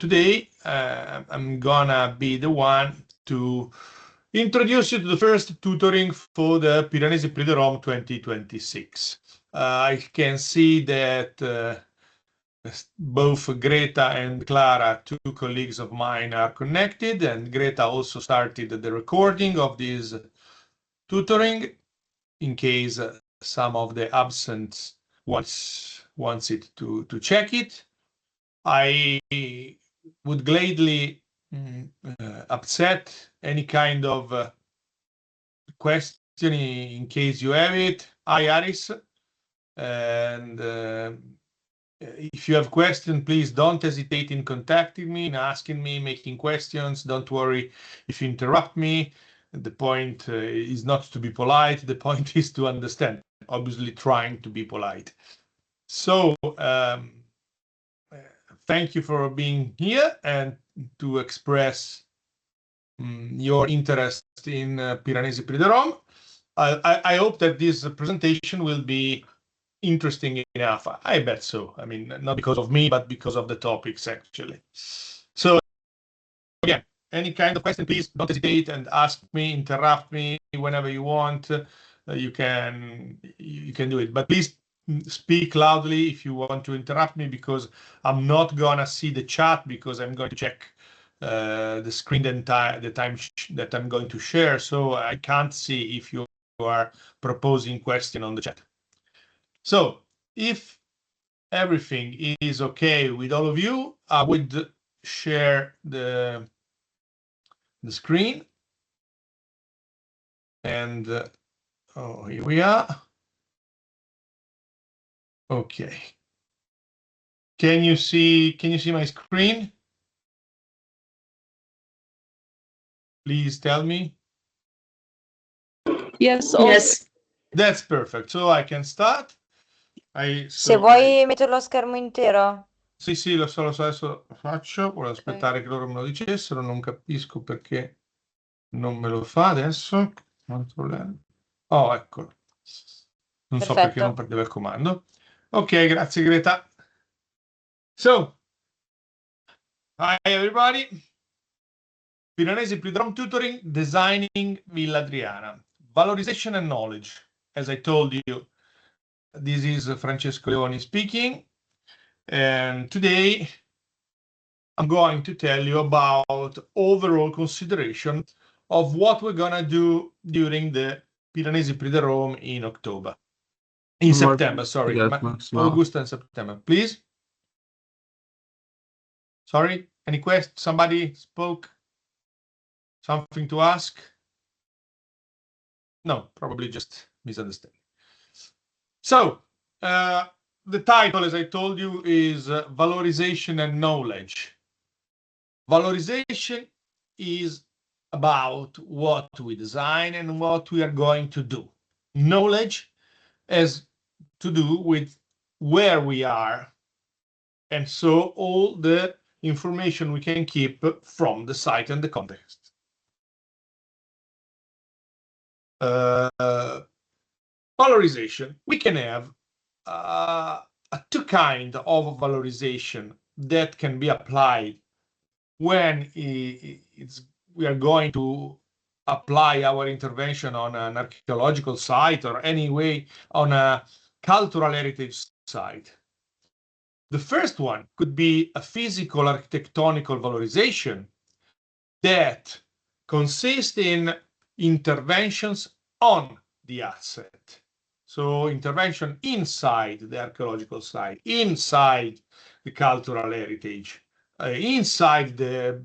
today I'm gonna be the one to introduce you to the first tutoring for the Piranesi Pre-Rome 2026. I can see that both Greta and Clara, two colleagues of mine, are connected, and Greta also started the recording of this tutoring in case some of the absent wants it to check it. I would gladly accept any kind of question in case you have it. Hi, Aris. And if you have questions, please don't hesitate in contacting me, in asking me, making questions. Don't worry if you interrupt me. The point is not to be polite. The point is to understand, obviously trying to be polite. So thank you for being here and to express your interest in Piranesi Pre-Rome. I hope that this presentation will be interesting enough. I bet so. I mean, not because of me, but because of the topics, actually. So again, any kind of question, please don't hesitate and ask me, interrupt me whenever you want. You can do it, but please speak loudly if you want to interrupt me, because I'm not gonna see the chat because I'm going to check the screen the time that I'm going to share, so I can't see if you are proposing question on the chat. So if everything is okay with all of you, I would share the screen, and oh, here we are. Okay. Can you see my screen? Please tell me. Yes. That's perfect. So I can start. Se vuoi mettere lo schermo intero. Sì, lo so, adesso lo faccio. Volevo aspettare che loro me lo dicessero, non capisco perché non me lo fa adesso. Non problema. Oh, eccolo. Non so perché non prendeva il comando. Ok, grazie Greta. So, hi everybody. Piranesi Pre-Rome tutoring, designing Villa Adriana. Valorization and knowledge. As I told you, this is Francesco Leoni speaking. And today I'm going to tell you about overall consideration of what we're gonna do during the Piranesi Pre-Rome in October. In September, sorry. August and September, please. Sorry, any question? Somebody spoke? Something to ask? No, probably just misunderstanding. So, the title, as I told you, is Valorization and Knowledge. Valorization is about what we design and what we are going to do. Knowledge has to do with where we are, and so all the information we can keep from the site and the context. Valorization. We can have two kinds of valorization that can be applied when we are going to apply our intervention on an archaeological site or anyway on a cultural heritage site. The first one could be a physical architectonical valorization that consists in interventions on the asset. So intervention inside the archaeological site, inside the cultural heritage, inside the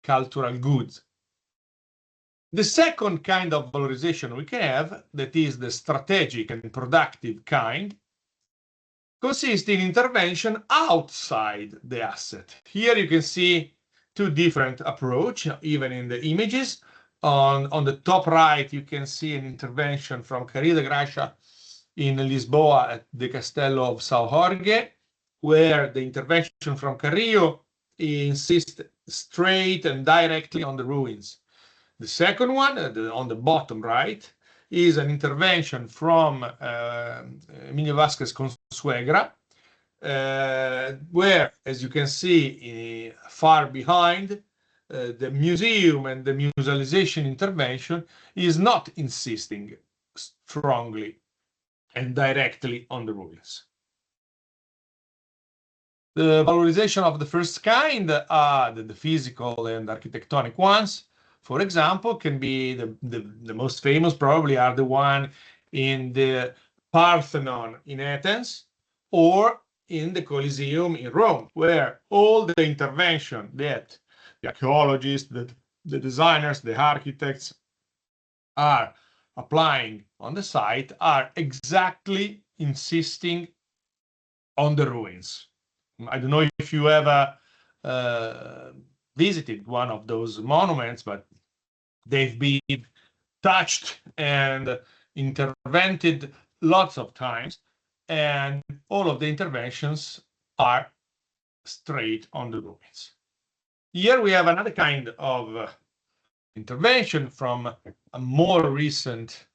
cultural goods. The second kind of valorization we can have, that is the strategic and productive kind, consists in intervention outside the asset. Here you can see two different approaches, even in the images. On the top right, you can see an intervention from Carrillo de Gracia in Lisboa at the Castello of São Jorge, where the intervention from Carrillo insists straight and directly on the ruins. The second one, on the bottom right, is an intervention from Emilio Vázquez Consuegra where, as you can see, far behind, the museum and the musealization intervention is not insisting strongly and directly on the ruins. The valorization of the first kind are the physical and architectonic ones. For example, can be the most famous probably are the one in the Parthenon in Athens or in the Colosseum in Rome, where all the intervention that the archaeologists, the designers, the architects are applying on the site are exactly insisting on the ruins. I don't know if you ever visited one of those monuments, but they've been touched and intervened lots of times, and all of the interventions are straight on the ruins. Here we have another kind of intervention from a more recent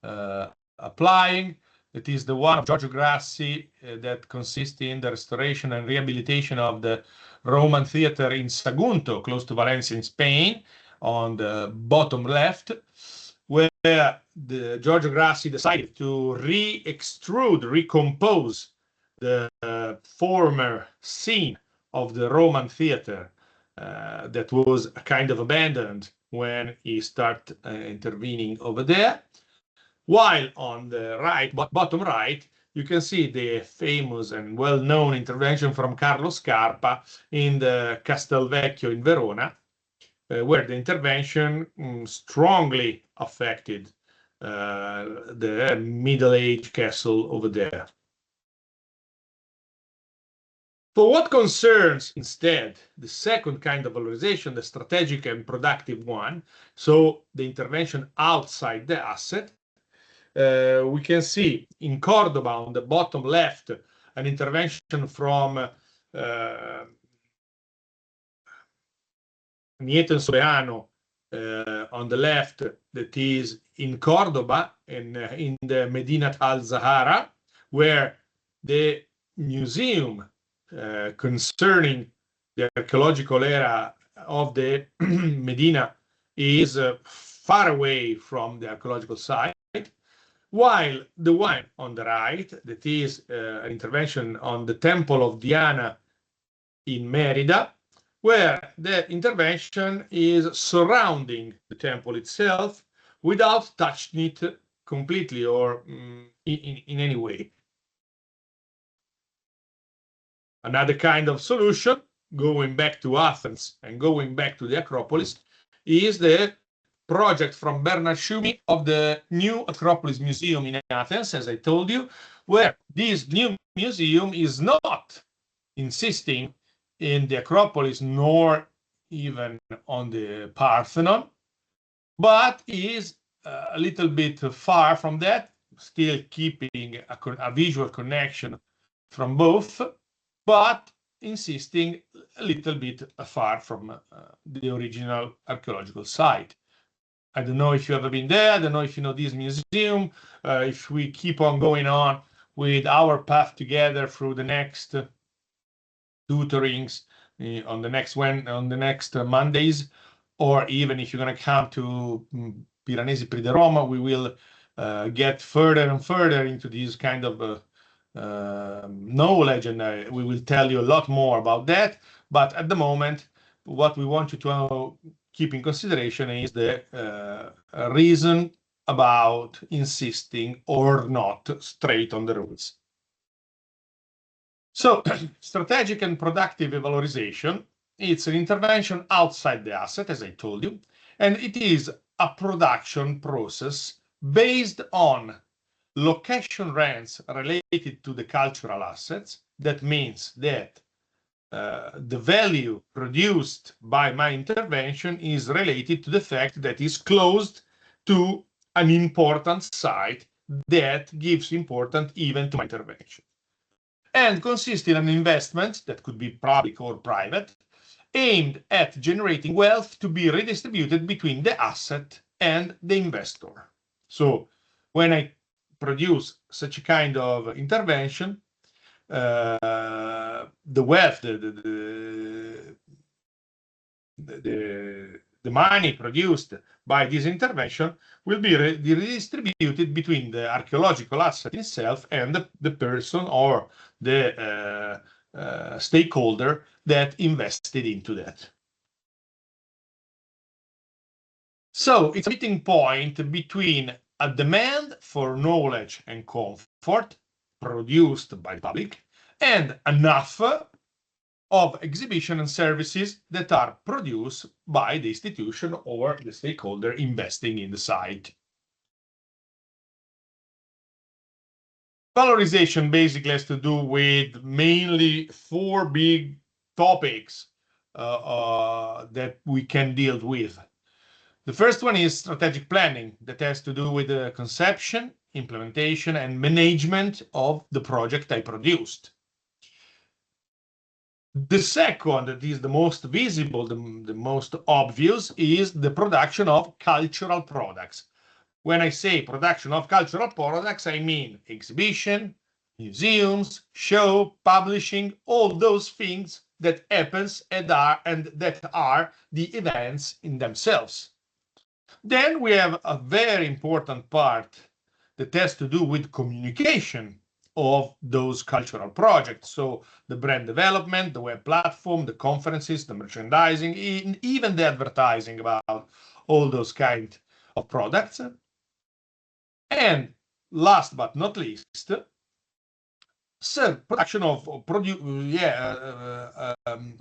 applying. It is the one of Giorgio Grassi that consists in the restoration and rehabilitation of the Roman theater in Sagunto, close to Valencia in Spain, on the bottom left, where the Giorgio Grassi decided to recompose the former scene of the Roman theater that was kind of abandoned when he started intervening over there. While on the right, bottom right, you can see the famous and well-known intervention from Carlo Scarpa in the Castelvecchio in Verona, where the intervention strongly affected the Middle-Age castle over there. For what concerns instead the second kind of valorization, the strategic and productive one, so the intervention outside the asset, we can see in Cordoba on the bottom left an intervention from Nieto and Soberano on the left, that is in Cordoba and in the Medina al-Zahara, where the museum concerning the archaeological era of the Medina is far away from the archaeological site, while the one on the right, that is an intervention on the Temple of Diana in Merida, where the intervention is surrounding the temple itself without touching it completely or in any way. Another kind of solution, going back to Athens and going back to the Acropolis, is the project from Bernard Schumi of the new Acropolis Museum in Athens, as I told you, where this new museum is not insisting in the Acropolis nor even on the Parthenon, but is a little bit far from that, still keeping a visual connection from both, but insisting a little bit far from the original archaeological site. I don't know if you've ever been there. I don't know if you know this museum. If we keep on going on with our path together through the next tutorings on the next Mondays, or even if you're going to come to Piranesi Prix de Roma, we will get further and further into this kind of knowledge, and we will tell you a lot more about that. But at the moment, what we want you to keep in consideration is the reason about insisting or not straight on the rules. So strategic and productive valorization, it's an intervention outside the asset, as I told you, and it is a production process based on location rents related to the cultural assets. That means that the value produced by my intervention is related to the fact that it's close to an important site that gives importance even to my intervention, and consists in an investment that could be public or private, aimed at generating wealth to be redistributed between the asset and the investor. So when I produce such a kind of intervention, the wealth, the money produced by this intervention will be redistributed between the archaeological asset itself and the person or the stakeholder that invested into that. So it's a meeting point between a demand for knowledge and comfort produced by the public and enough of exhibition and services that are produced by the institution or the stakeholder investing in the site. Valorization basically has to do with mainly 4 big topics that we can deal with. The first one is strategic planning, that has to do with the conception, implementation, and management of the project I produced. The second, that is the most visible, the most obvious, is the production of cultural products. When I say production of cultural products, I mean exhibition, museums, show, publishing, all those things that happens and that are the events in themselves. Then we have a very important part that has to do with communication of those cultural projects. So the brand development, the web platform, the conferences, the merchandising, even the advertising about all those kind of products. And last but not least, production of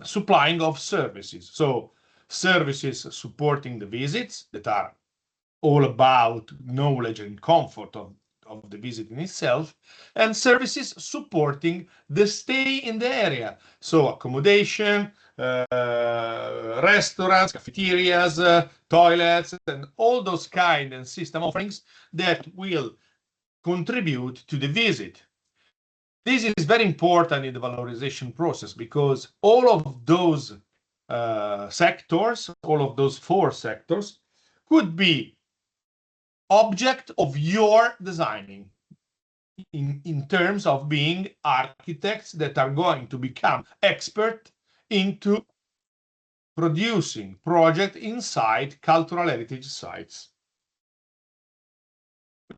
supplying of services. So services supporting the visits that are all about knowledge and comfort of the visit in itself, and services supporting the stay in the area. So accommodation, restaurants, cafeterias, toilets, and all those kind and system offerings that will contribute to the visit. This is very important in the valorization process because all of those sectors, all of those 4 sectors, could be object of your designing in terms of being architects that are going to become expert into producing project inside cultural heritage sites.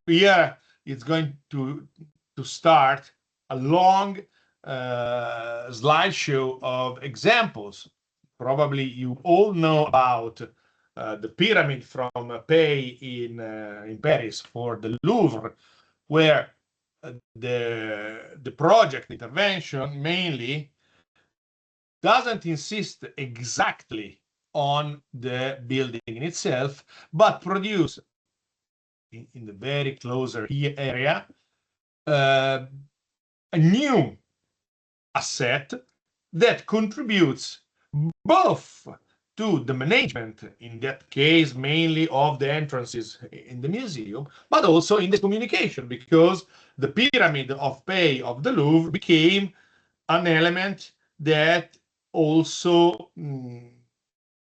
Here it's going to start a long slideshow of examples. Probably you all know about the pyramid from Pei in Paris for the Louvre, where the project intervention mainly doesn't insist exactly on the building in itself, but produce in the very closer area a new asset that contributes both to the management, in that case mainly of the entrances in the museum, but also in the communication, because the pyramid of Pei of the Louvre became an element that also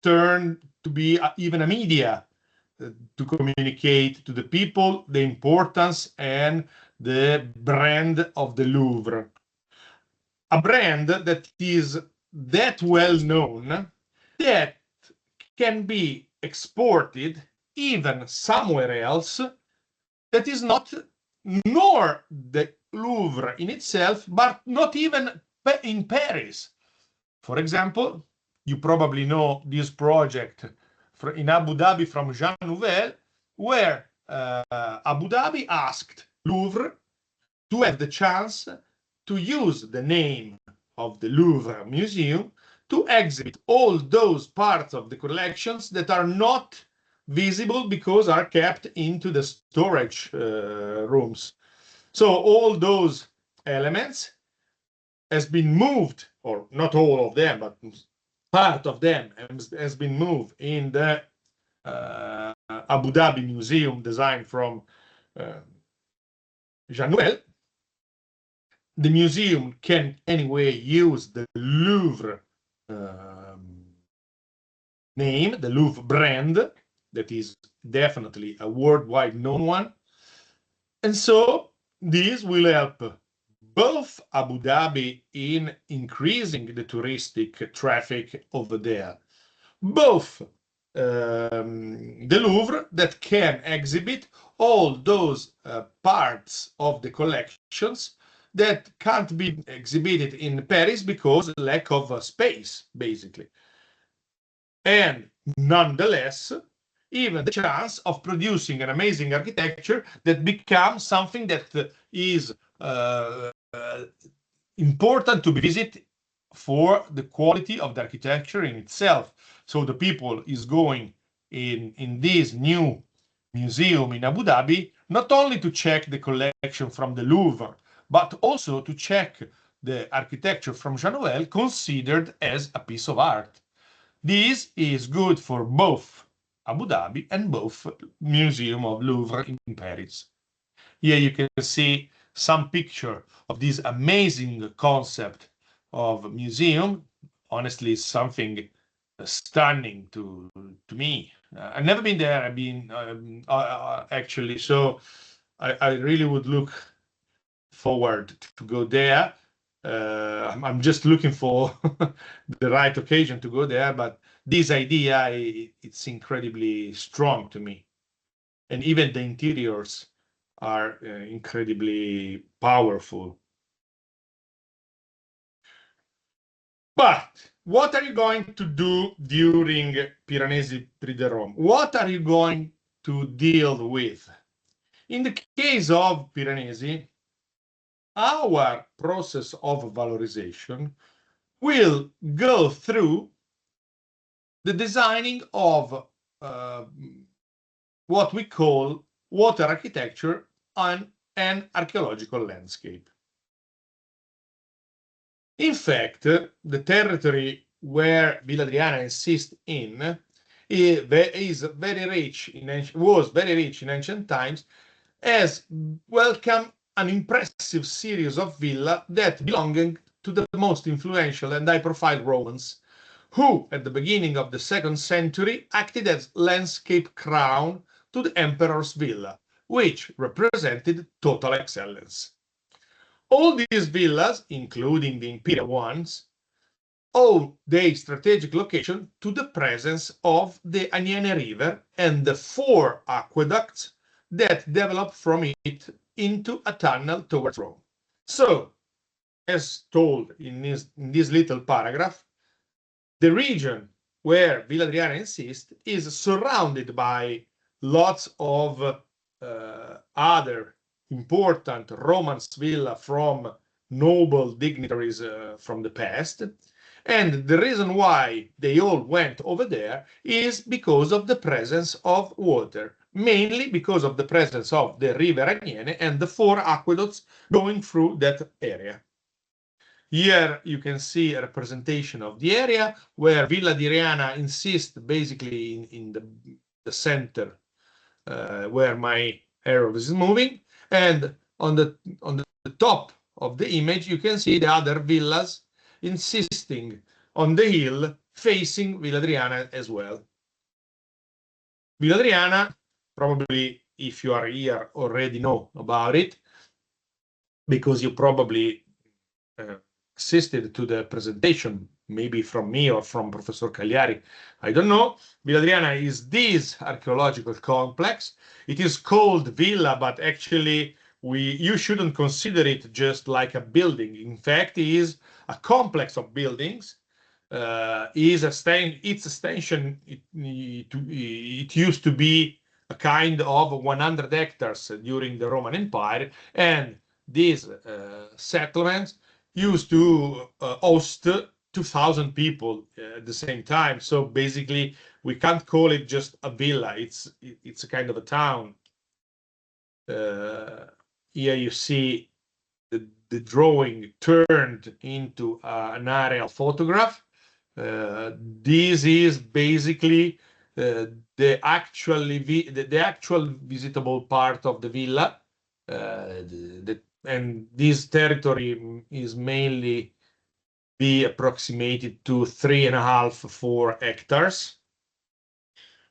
turned to be even a media to communicate to the people the importance and the brand of the Louvre. A brand that is that well known that can be exported even somewhere else that is not nor the Louvre in itself, but not even in Paris. For example, you probably know this project in Abu Dhabi from Jean Nouvel, where Abu Dhabi asked Louvre to have the chance to use the name of the Louvre Museum to exhibit all those parts of the collections that are not visible because are kept into the storage rooms. So all those elements has been moved, or not all of them, but part of them has been moved in the Abu Dhabi Museum designed from Jean Nouvel. The museum can anyway use the Louvre name, the Louvre brand, that is definitely a worldwide known one. And so this will help both Abu Dhabi in increasing the touristic traffic over there, both the Louvre that can exhibit all those parts of the collections that can't be exhibited in Paris because of lack of space, basically. And nonetheless, even the chance of producing an amazing architecture that becomes something that is important to be visited for the quality of the architecture in itself. So the people is going in this new museum in Abu Dhabi, not only to check the collection from the Louvre, but also to check the architecture from Jean Nouvel considered as a piece of art. This is good for both Abu Dhabi and both Museum of Louvre in Paris. Here you can see some picture of this amazing concept of museum. Honestly, something stunning to me. I've never been there. I've been actually, so I really would look forward to go there. I'm just looking for the right occasion to go there, but this idea, it's incredibly strong to me. And even the interiors are incredibly powerful. But what are you going to do during Piranesi 3D Rome? What are you going to deal with? In the case of Piranesi, our process of valorization will go through the designing of what we call water architecture on an archaeological landscape. In fact, the territory where Villa Adriana insists in was very rich in ancient times, has welcomed an impressive series of villas that belonged to the most influential and high-profile Romans, who, at the beginning of the 2nd century, acted as landscape crown to the emperor's villa, which represented total excellence. All these villas, including the imperial ones, owe their strategic location to the presence of the Aniene River and the 4 aqueducts that develop from it into a tunnel towards Rome. So, as told in this little paragraph, the region where Villa Adriana insists is surrounded by lots of other important Roman villa from noble dignitaries from the past. And the reason why they all went over there is because of the presence of water, mainly because of the presence of the River Aniene and the 4 aqueducts going through that area. Here you can see a representation of the area where Villa di Reana insists basically in the center where my arrow is moving, and on the top of the image you can see the other villas insisting on the hill facing Villa Adriana as well. Villa Adriana, probably if you are here already know about it, because you probably assisted to the presentation, maybe from me or from Professor Cagliari, I don't know. Villa Adriana is this archaeological complex. It is called villa, but actually you shouldn't consider it just like a building. In fact, it is a complex of buildings. Its extension, it used to be a kind of 100 hectares during the Roman Empire, and these settlements used to host 2,000 people at the same time. So basically, we can't call it just a villa. It's a kind of a town. Here you see the drawing turned into an aerial photograph. This is basically the actual visitable part of the villa. And this territory is mainly be approximated to 3.5–4 hectares.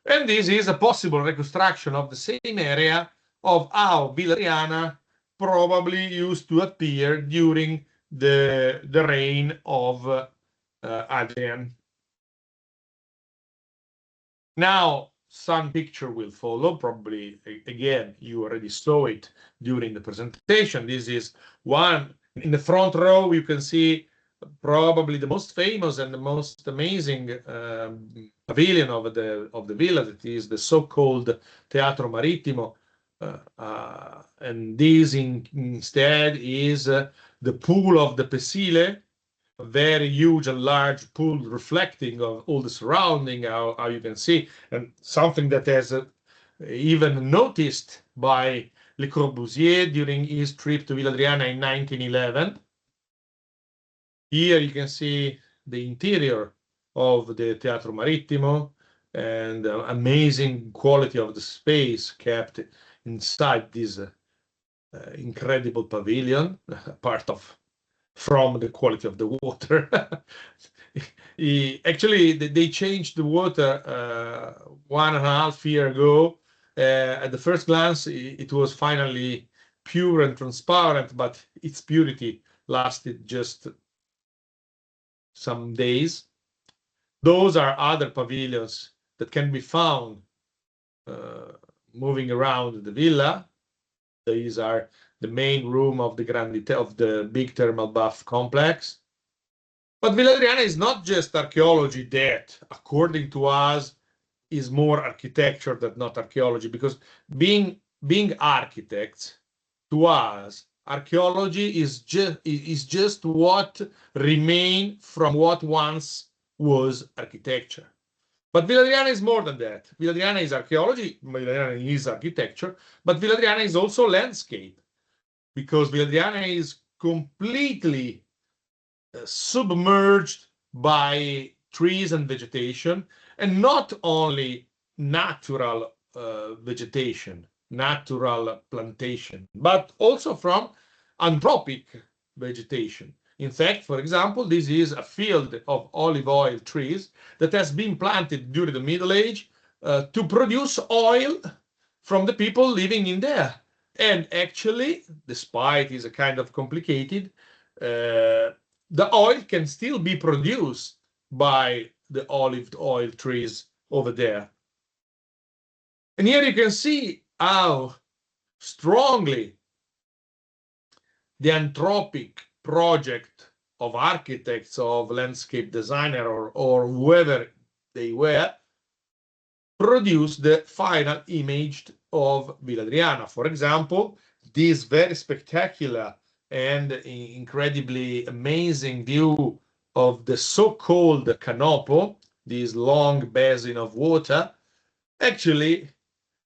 And this is a possible reconstruction of the same area of how Villa Adriana probably used to appear during the reign of Adrian. Now, some picture will follow. Probably, again, you already saw it during the presentation. This is one in the front row. You can see probably the most famous and the most amazing pavilion of the villa. That is the so-called Teatro Marittimo. And this instead is the pool of the Pesile, a very huge and large pool reflecting of all the surrounding, how you can see, and something that has even noticed by Le Corbusier during his trip to Villa Adriana in 1911. Here you can see the interior of the Teatro Marittimo and amazing quality of the space kept inside this incredible pavilion, apart from the quality of the water. Actually, they changed the water 1.5 years ago. At the first glance, it was finally pure and transparent, but its purity lasted just some days. Those are other pavilions that can be found moving around the villa. These are the main room of the big thermal bath complex. But Villa Adriana is not just archaeology that, according to us, is more architecture than not archaeology, because being architects, to us, archaeology is just what remained from what once was architecture. But Villa Adriana is more than that. Villa Adriana is archaeology, Villa Adriana is architecture, but Villa Adriana is also landscape, because Villa Adriana is completely submerged by trees and vegetation, and not only natural vegetation, natural plantation, but also from anthropic vegetation. In fact, for example, this is a field of olive oil trees that has been planted during the Middle Age to produce oil from the people living in there. And actually, despite it's a kind of complicated, the oil can still be produced by the olive oil trees over there. And here you can see how strongly the anthropic project of architects, of landscape designer, or whoever they were, produced the final image of Villa Adriana. For example, this very spectacular and incredibly amazing view of the so-called Canopo, this long basin of water, actually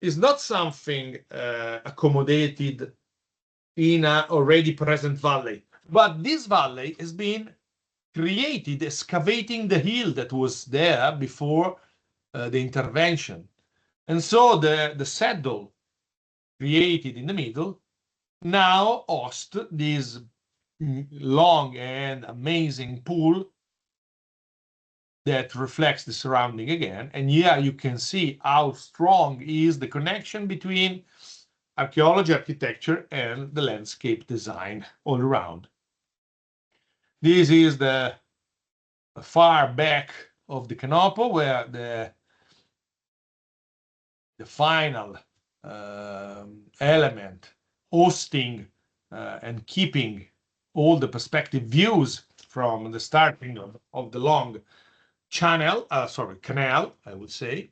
is not something accommodated in an already present valley. But this valley has been created excavating the hill that was there before the intervention. And so the saddle created in the middle now hosts this long and amazing pool that reflects the surrounding again. And here you can see how strong is the connection between archaeology, architecture, and the landscape design all around. This is the far back of the Canopo, where the final element hosting and keeping all the perspective views from the starting of the long canal, I would say.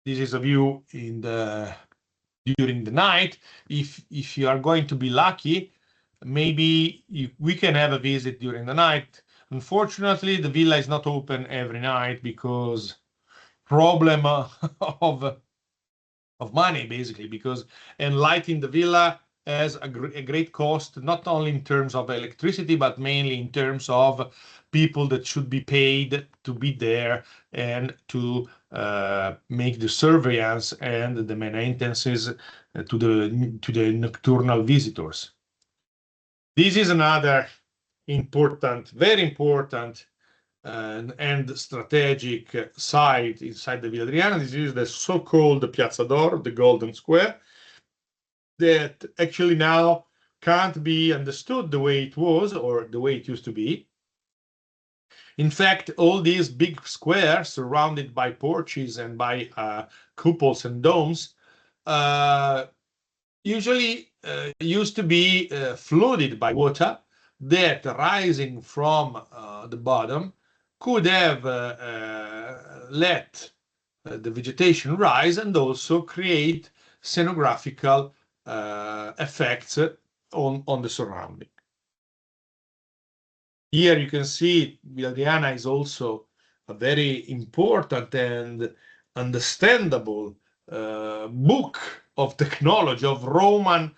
This is a view during the night. If you are going to be lucky, maybe we can have a visit during the night. Unfortunately, the villa is not open every night because problem of money, basically, because enlightening the villa has a great cost, not only in terms of electricity, but mainly in terms of people that should be paid to be there and to make the surveillance and the maintenances to the nocturnal visitors. This is another important, very important and strategic site inside the Villa Adriana. This is the so-called Piazza d'Oro, the Golden Square. that actually now can't be understood the way it was or the way it used to be. In fact, all these big squares surrounded by porches and by cupolas and domes usually used to be flooded by water that, rising from the bottom, could have let the vegetation rise and also create scenographical effects on the surrounding. Here you can see Villa Adriana is also a very important and understandable book of technology, of Roman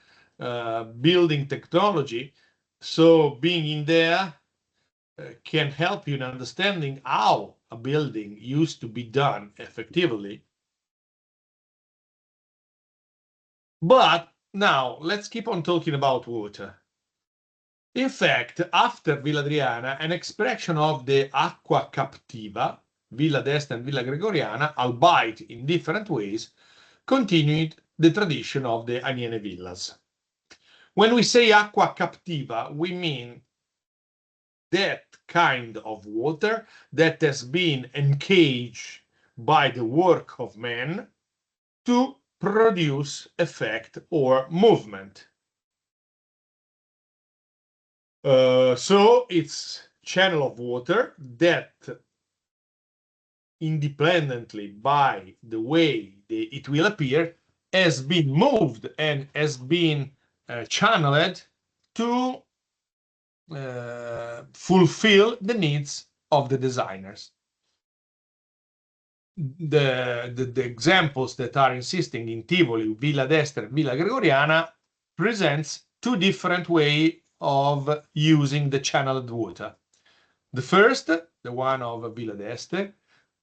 building technology. So being in there can help you in understanding how a building used to be done effectively. But now let's keep on talking about water. In fact, after Villa Adriana, an expression of the acqua captiva, Villa d'Este and Villa Gregoriana, albeit in different ways, continued the tradition of the Aniene villas. When we say acqua captiva, we mean that kind of water that has been encaged by the work of man to produce effect or movement. So it's channel of water that, independently by the way it will appear, has been moved and has been channeled to fulfill the needs of the designers. The examples that are insisting in Tivoli, Villa d'Este and Villa Gregoriana, presents two different ways of using the channeled water. The first, the one of Villa d'Este,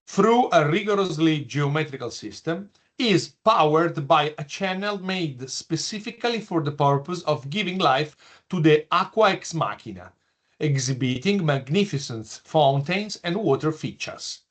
through a rigorously geometrical system, is powered by a channel made specifically for the purpose of giving life to the aqua ex machina, exhibiting magnificent fountains and water features.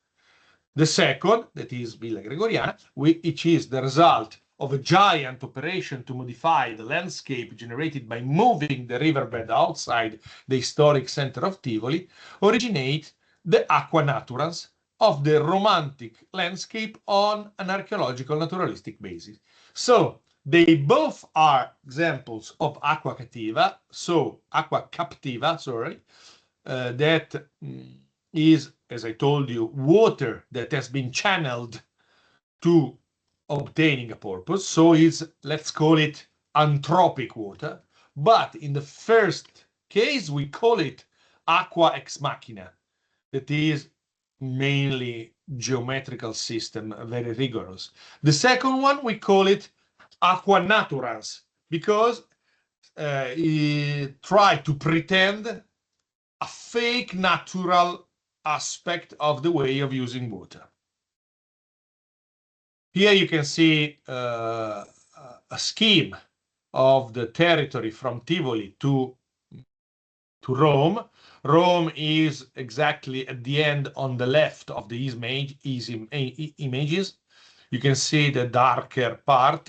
The second, that is Villa Gregoriana, which is the result of a giant operation to modify the landscape generated by moving the riverbed outside the historic center of Tivoli, originate the aqua naturans of the romantic landscape on an archaeological naturalistic basis. So they both are examples of aqua captiva, that is, as I told you, water that has been channeled to obtaining a purpose. So it's, let's call it anthropic water. But in the first case, we call it aqua ex machina. That is mainly geometrical system, very rigorous. The second one, we call it aqua naturans, because it try to pretend a fake natural aspect of the way of using water. Here you can see a scheme of the territory from Tivoli to Rome. Rome is exactly at the end on the left of these images. You can see the darker part.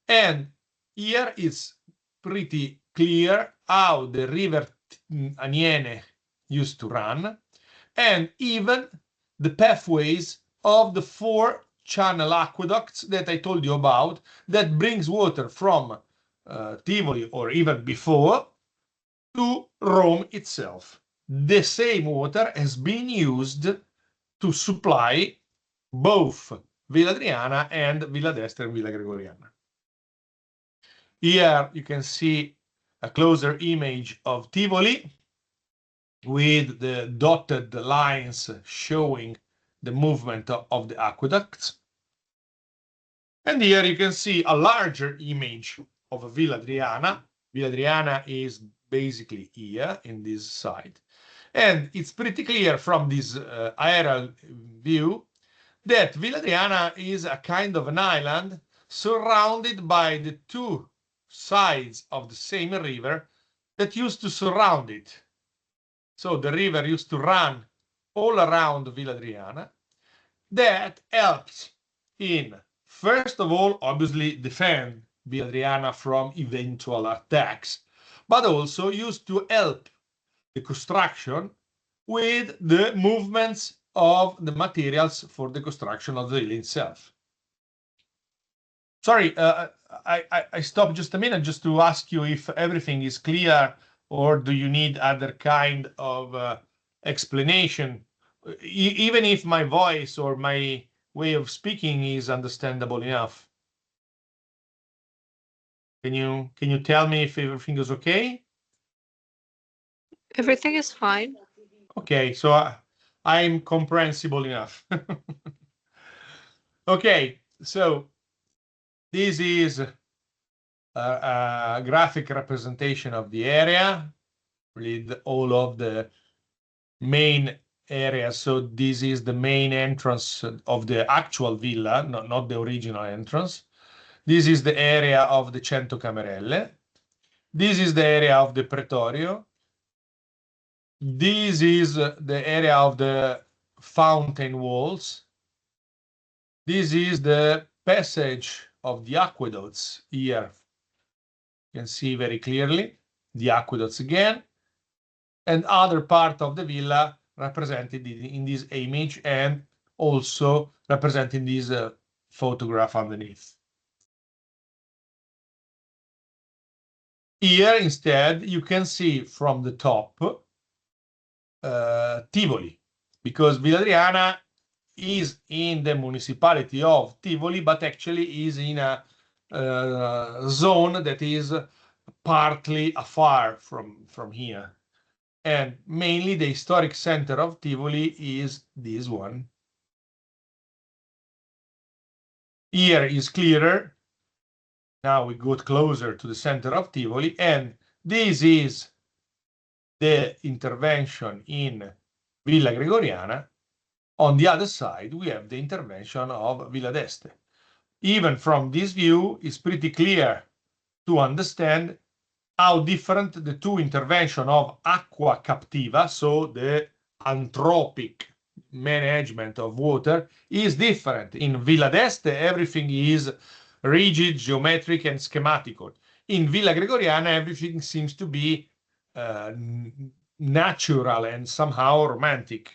And here it's pretty clear how the river Aniene used to run, and even the pathways of the 4 channel aqueducts that I told you about, that brings water from Tivoli or even before to Rome itself. The same water has been used to supply both Villa Adriana and Villa d'Este and Villa Gregoriana. Here you can see a closer image of Tivoli with the dotted lines showing the movement of the aqueducts. And here you can see a larger image of a Villa Adriana. Villa Adriana is basically here in this side. And it's pretty clear from this aerial view that Villa Adriana is a kind of an island surrounded by the 2 sides of the same river that used to surround it. So the river used to run all around Villa Adriana. That helps in, first of all, obviously defend Villa Adriana from eventual attacks, but also used to help the construction with the movements of the materials for the construction of the villa itself. Sorry, I stopped just a minute just to ask you if everything is clear, or do you need other kind of explanation, even if my voice or my way of speaking is understandable enough. Can you tell me if everything is okay? Everything is fine. Okay, so I'm comprehensible enough. Okay, so this is a graphic representation of the area with all of the main areas. So this is the main entrance of the actual villa, not the original entrance. This is the area of the Cento Camerelle. This is the area of the Pretorio. This is the area of the fountain walls. This is the passage of the aqueducts here. You can see very clearly the aqueducts again, and other part of the villa represented in this image and also representing this photograph underneath. Here, instead, you can see from the top Tivoli, because Villa Adriana is in the municipality of Tivoli, but actually is in a zone that is partly afar from here. And mainly the historic center of Tivoli is this one. Here is clearer. Now we got closer to the center of Tivoli, and this is the intervention in Villa Gregoriana. On the other side, we have the intervention of Villa d'Este. Even from this view, it's pretty clear to understand how different the two interventions of aqua captiva, so the anthropic management of water, is different. In Villa d'Este, everything is rigid, geometric, and schematical. In Villa Gregoriana, everything seems to be natural and somehow romantic.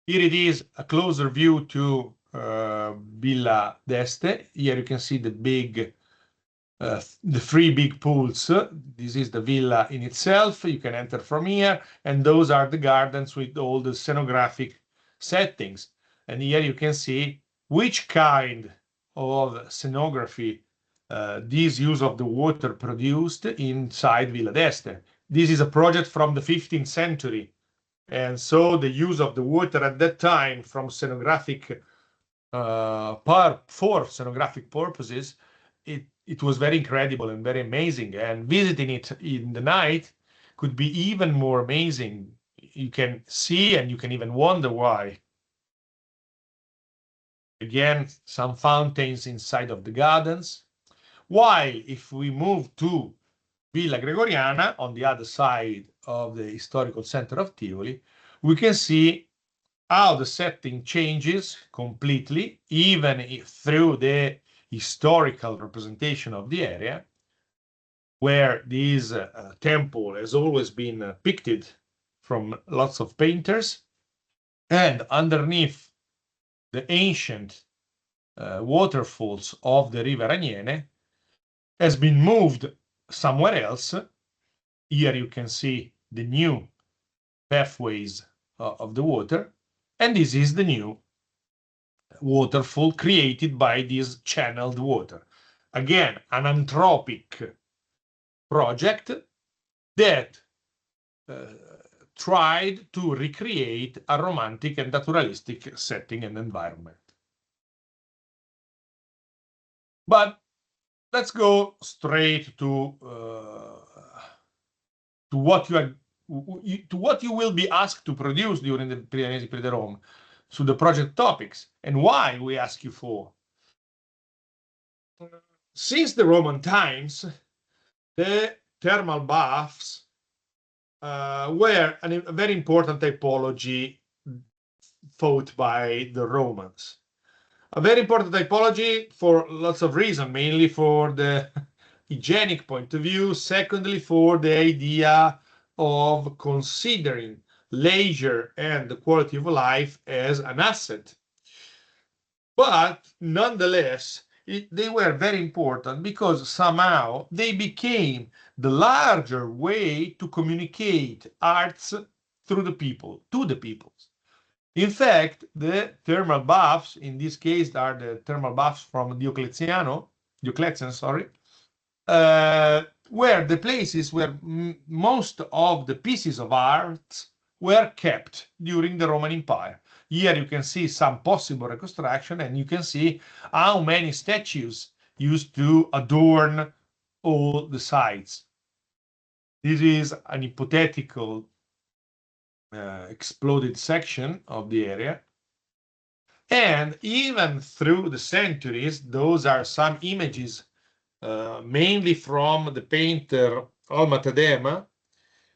Here it is a closer view to Villa d'Este. Here you can see the three big pools. This is the villa in itself. You can enter from here, and those are the gardens with all the scenographic settings. And here you can see which kind of scenography this use of the water produced inside Villa d'Este. This is a project from the 15th century. And so the use of the water at that time from scenographic for scenographic purposes, it was very incredible and very amazing. And visiting it in the night could be even more amazing. You can see and you can even wonder why. Again, some fountains inside of the gardens. While if we move to Villa Gregoriana, on the other side of the historical center of Tivoli, we can see how the setting changes completely, even if through the historical representation of the area, where this temple has always been depicted from lots of painters, and underneath the ancient waterfalls of the River Agnene has been moved somewhere else. Here you can see the new pathways of the water, and this is the new waterfall created by this channeled water. Again, an anthropic project that tried to recreate a romantic and naturalistic setting and environment. But let's go straight to what you will be asked to produce during the Piranesi Prix de Rome, so the project topics, and why we ask you for. Since the Roman times, the thermal baths were a very important typology thought by the Romans. A very important typology for lots of reasons, mainly for the hygienic point of view. Secondly, for the idea of considering leisure and the quality of life as an asset. But nonetheless, they were very important because somehow they became the larger way to communicate arts through the people, to the peoples. In fact, the thermal baths, in this case, are the thermal baths from Diocletian, sorry, were the places where most of the pieces of art were kept during the Roman Empire. Here you can see some possible reconstruction, and you can see how many statues used to adorn all the sites. This is an hypothetical exploded section of the area. And even through the centuries, those are some images, mainly from the painter Alma Tadema.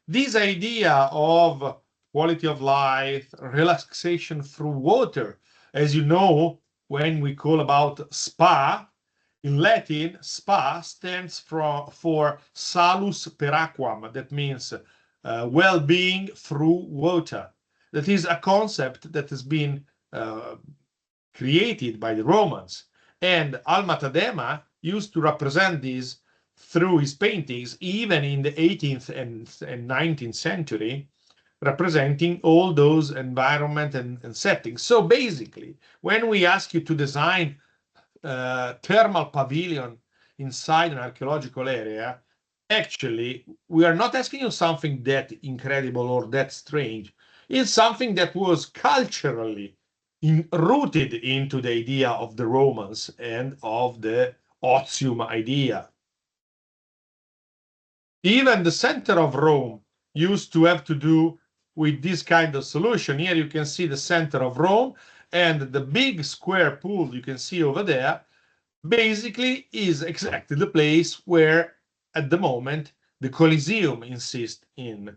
This idea of quality of life, relaxation through water, as you know, when we call about spa, in Latin, spa stands for salus per aquam. That means well-being through water. That is a concept that has been created by the Romans. And Alma Tadema used to represent this through his paintings, even in the 18th and 19th century, representing all those environment and settings. So basically, when we ask you to design a thermal pavilion inside an archaeological area, actually, we are not asking you something that incredible or that strange. It's something that was culturally rooted into the idea of the Romans and of the otium idea. Even the center of Rome used to have to do with this kind of solution. Here you can see the center of Rome, and the big square pool you can see over there basically is exactly the place where at the moment the Colosseum insists in.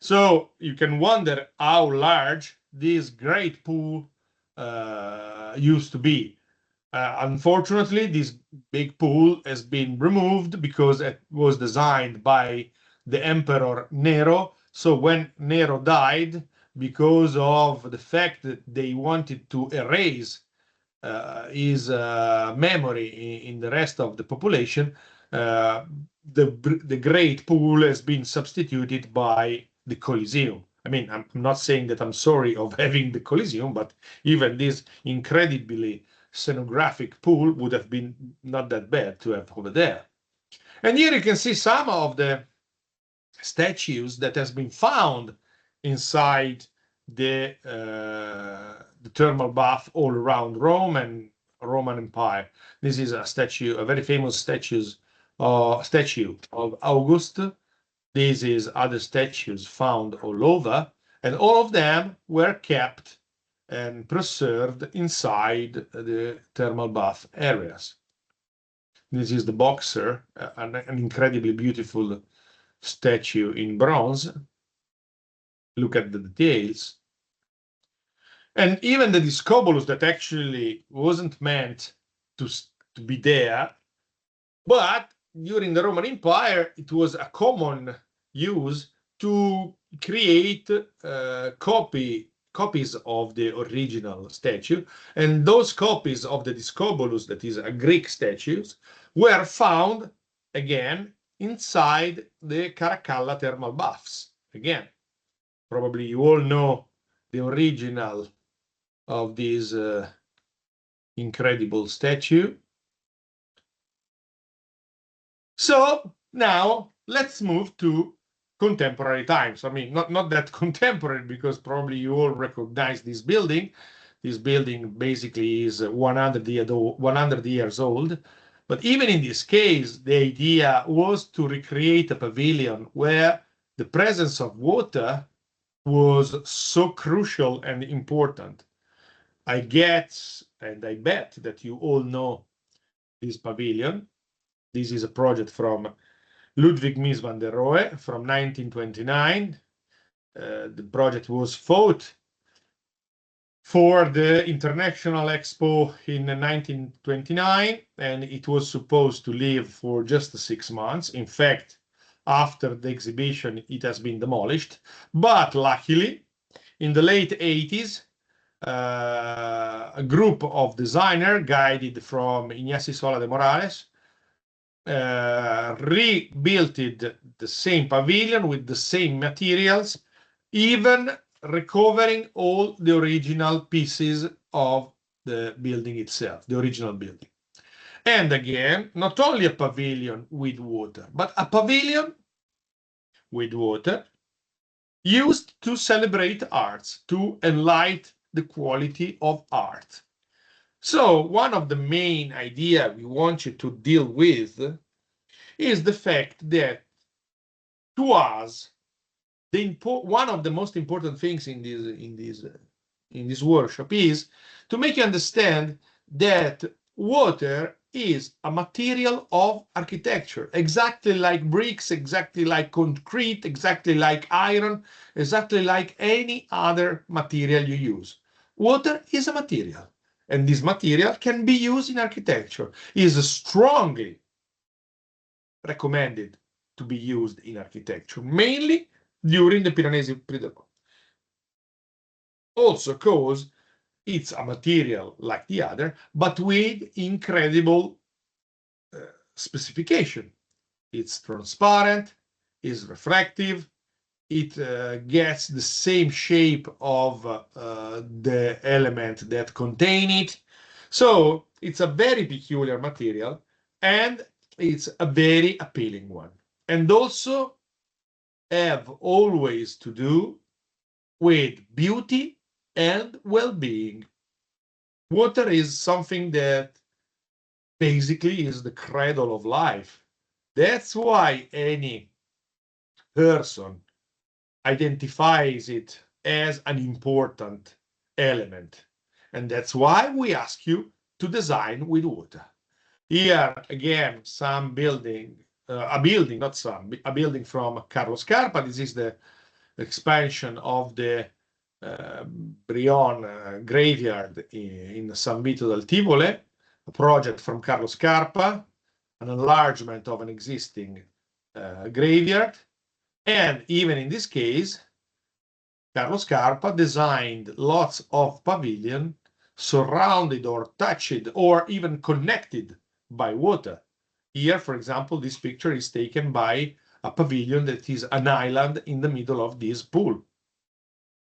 So you can wonder how large this great pool used to be. Unfortunately, this big pool has been removed because it was designed by the Emperor Nero. So when Nero died, because of the fact that they wanted to erase his memory in the rest of the population, the great pool has been substituted by the Colosseum. I mean, I'm not saying that I'm sorry of having the Colosseum, but even this incredibly scenographic pool would have been not that bad to have over there. And here you can see some of the statues that has been found inside the thermal bath all around Rome and Roman Empire. This is a statue, a very famous statue of August. This is other statues found all over, and all of them were kept and preserved inside the thermal bath areas. This is the boxer, an incredibly beautiful statue in bronze. Look at the details. And even the discobolus that actually wasn't meant to be there, but during the Roman Empire, it was a common use to create copies of the original statue. And those copies of the discobolus, that is a Greek statues, were found again inside the Caracalla thermal baths. Again, probably you all know the original of this incredible statue. So now let's move to contemporary times. I mean, not that contemporary, because probably you all recognize this building. This building basically is 100 years old. But even in this case, the idea was to recreate a pavilion where the presence of water was so crucial and important. I guess, and I bet that you all know this pavilion. This is a project from Ludwig Mies van der Rohe from 1929. The project was fought for the International Expo in 1929, and it was supposed to live for just 6 months. In fact, after the exhibition, it has been demolished. But luckily, in the late 80s, a group of designers, guided from Ignacio Sola de Morales, rebuilt the same pavilion with the same materials, even recovering all the original pieces of the building itself, the original building. And again, not only a pavilion with water, but a pavilion with water used to celebrate arts, to enlighten the quality of art. So one of the main ideas we want you to deal with is the fact that, to us, one of the most important things in this workshop is to make you understand that water is a material of architecture, exactly like bricks, exactly like concrete, exactly like iron, exactly like any other material you use. Water is a material, and this material can be used in architecture. It is strongly recommended to be used in architecture, mainly during the Piranesi period. Also because it's a material like the other, but with incredible specification. It's transparent, it's refractive, it gets the same shape of the element that contain it. So it's a very peculiar material, and it's a very appealing one. And also have always to do with beauty and well-being. Water is something that basically is the cradle of life. That's why any person identifies it as an important element. And that's why we ask you to design with water. Here again, some building, a building from Carlo Scarpa. This is the expansion of the Brion graveyard in San Vito del Tivole, a project from Carlo Scarpa, an enlargement of an existing graveyard. And even in this case, Carlo Scarpa designed lots of pavilions surrounded or touched or even connected by water. Here, for example, this picture is taken by a pavilion that is an island in the middle of this pool.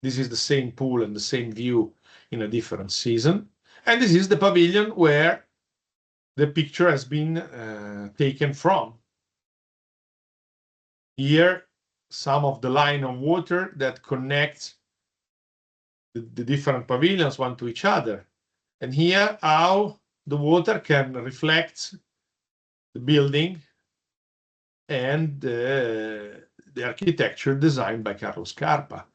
This is the same pool and the same view in a different season. And this is the pavilion where the picture has been taken from. Here, some of the line of water that connects the different pavilions one to each other. And here, how the water can reflect the building and the architecture designed by Carlo Scarpa.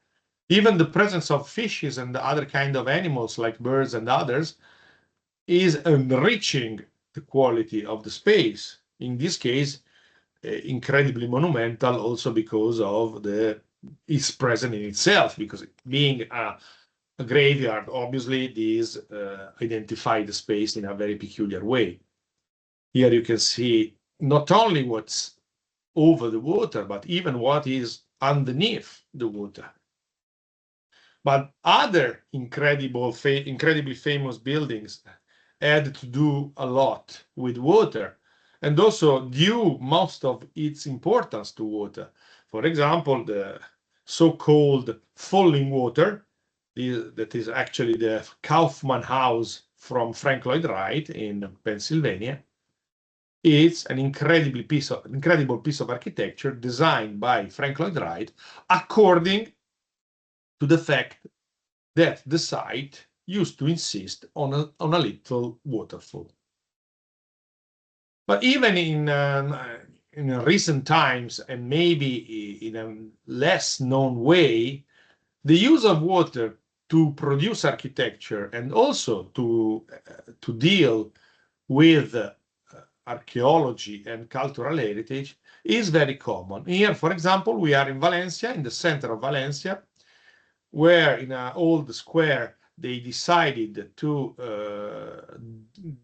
Even the presence of fishes and other kind of animals like birds and others is enriching the quality of the space. In this case, incredibly monumental also because of it's present in itself, because being a graveyard, obviously this identify the space in a very peculiar way. Here you can see not only what's over the water, but even what is underneath the water. But other incredibly famous buildings had to do a lot with water, and also due most of its importance to water. For example, the so-called falling water, that is actually the Kaufman House from Frank Lloyd Wright in Pennsylvania. It's an incredible piece of architecture designed by Frank Lloyd Wright according to the fact that the site used to insist on a little waterfall. But even in recent times, and maybe in a less known way, the use of water to produce architecture and also to deal with archaeology and cultural heritage is very common. Here, for example, we are in Valencia, in the center of Valencia, where in an old square they decided to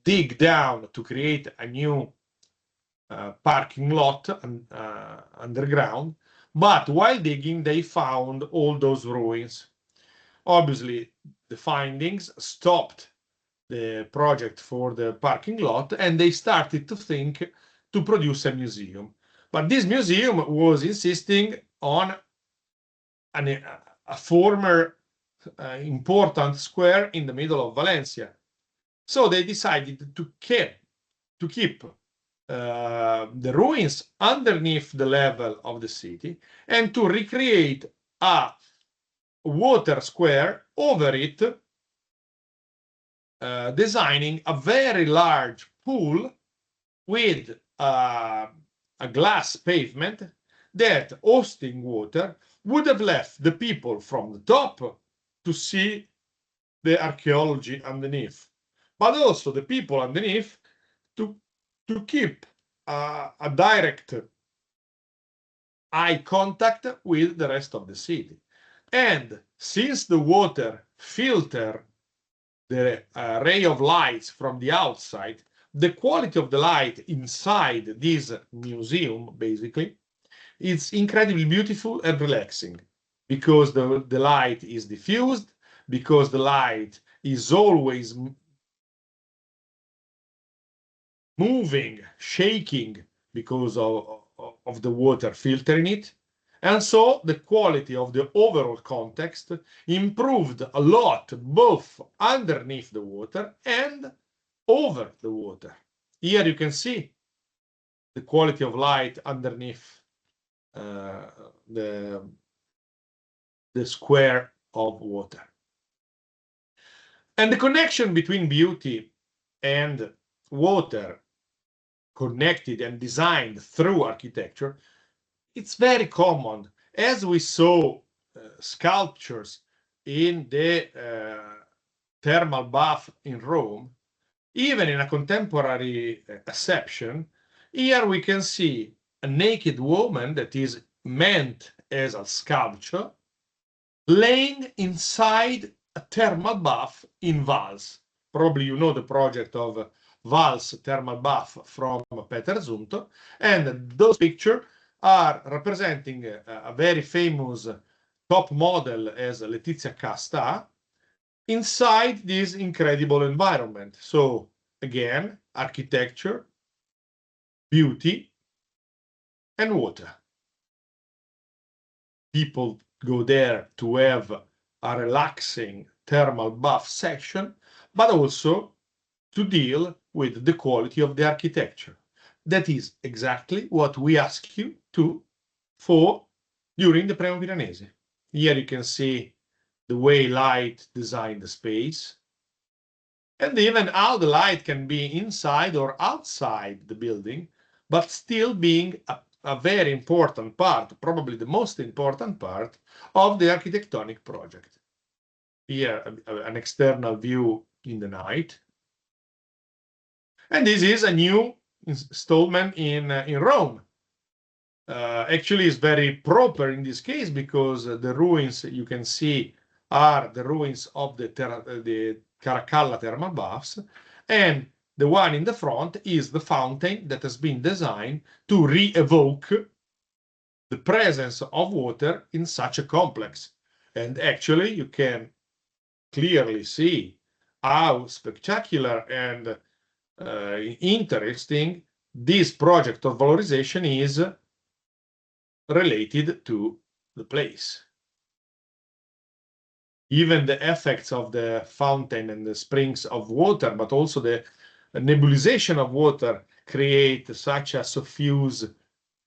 dig down to create a new parking lot underground. But while digging, they found all those ruins. Obviously, the findings stopped the project for the parking lot, and they started to think to produce a museum. But this museum was insisting on a former important square in the middle of Valencia. So they decided to keep the ruins underneath the level of the city and to recreate a water square over it, designing a very large pool with a glass pavement that, hosting water, would have left the people from the top to see the archaeology underneath, but also the people underneath to keep a direct eye contact with the rest of the city. And since the water filters the ray of lights from the outside, the quality of the light inside this museum, basically, is incredibly beautiful and relaxing, because the light is diffused, because the light is always moving, shaking, because of the water filtering it. And so the quality of the overall context improved a lot, both underneath the water and over the water. Here you can see the quality of light underneath the square of water. And the connection between beauty and water, connected and designed through architecture, it's very common. As we saw sculptures in the thermal bath in Rome, even in a contemporary acception, here we can see a naked woman that is meant as a sculpture laying inside a thermal bath in Vals. Probably you know the project of Vals thermal bath from Peter Zumthor, and those pictures are representing a very famous top model as Letizia Casta inside this incredible environment. So again, architecture, beauty, and water. People go there to have a relaxing thermal bath section, but also to deal with the quality of the architecture. That is exactly what we ask you for during the Premio Piranesi. Here you can see the way light designed the space, and even how the light can be inside or outside the building, but still being a very important part, probably the most important part of the architectonic project. Here, an external view in the night. And this is a new installment in Rome. Actually, it's very proper in this case because the ruins you can see are the ruins of the Caracalla thermal baths, and the one in the front is the fountain that has been designed to re-evoke the presence of water in such a complex. And actually, you can clearly see how spectacular and interesting this project of valorization is related to the place. Even the effects of the fountain and the springs of water, but also the nebulization of water, create such a suffuse